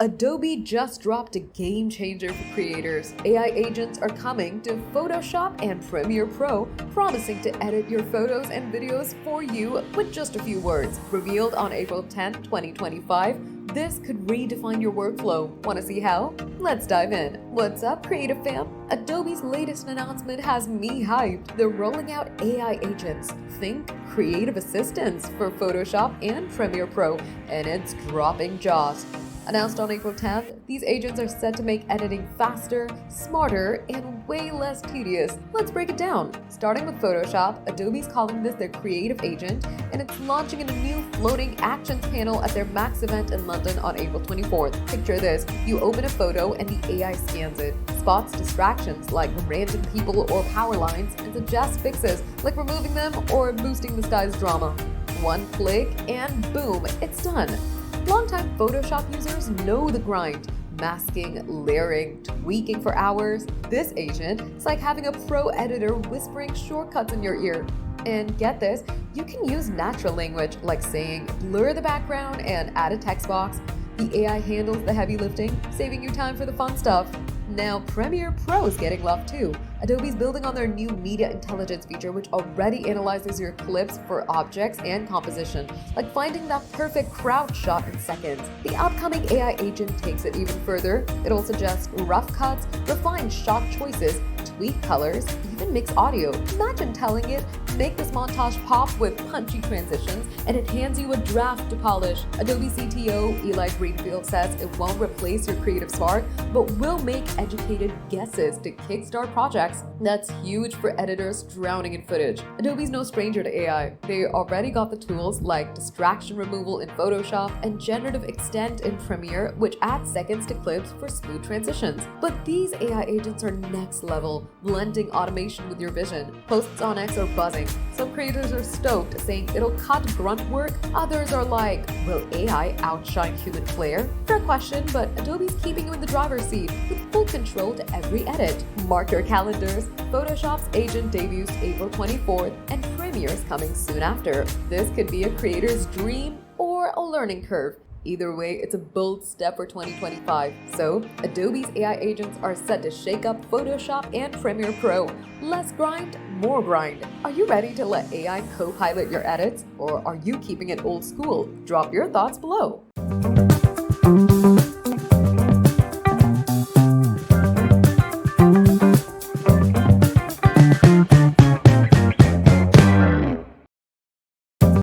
Adobe just dropped a game changer for creators. AI agents are coming to Photoshop and Premiere Pro, promising to edit your photos and videos for you with just a few words. Revealed on April 10, 2025, this could redefine your workflow. Want to see how? Let's dive in. What's up, creative fam? Adobe's latest announcement has me hyped. They're rolling out AI agents. Think creative assistants for Photoshop and Premiere Pro, and it's dropping jaws. Announced on April 10th, these agents are set to make editing faster, smarter, and way less tedious. Let's break it down. Starting with Photoshop, Adobe's calling this their creative agent, and it's launching in a new floating actions panel at their Max event in London on April 24th. Picture this: you open a photo and the AI scans it, spots distractions like random people or power lines, and suggests fixes like removing them or boosting the sky's drama. One click and boom, it's done. Longtime Photoshop users know the grind. Masking, layering, tweaking for hours. This agent is like having a pro editor whispering shortcuts in your ear. And get this, you can use natural language like saying blur the background and add a text box. The AI handles the heavy lifting, saving you time for the fun stuff. Now Premiere Pro is getting love too. Adobe's building on their new media intelligence feature, which already analyzes your clips for objects and composition, like finding that perfect crowd shot in seconds. The upcoming AI agent takes it even further. It'll suggest rough cuts, refine shot choices, tweak colors, even mix audio. Imagine telling it, make this montage pop with punchy transitions, and it hands you a draft to polish. Adobe CTO Eli Greenfield says it won't replace your creative spark, but will make educated guesses to kickstart projects. That's huge for editors drowning in footage. Adobe's no stranger to AI. They already got the tools like distraction removal in Photoshop and generative extend in Premiere, which adds seconds to clips for smooth transitions. But these AI agents are next level, blending automation with your vision. Posts on X are buzzing. Some creators are stoked, saying it'll cut grunt work. Others are like, will AI outshine human flair? Fair question, but Adobe's keeping you in the driver's seat with full control to every edit. Mark your calendars. Photoshop's agent debuts April 24th, and Premiere is coming soon after. This could be a creator's dream or a learning curve. Either way, it's a bold step for 2025. So, Adobe's AI agents are set to shake up Photoshop and Premiere Pro. Less grind, more grind. Are you ready to let AI co-pilot your edits, or are you keeping it old school? Drop your thoughts below.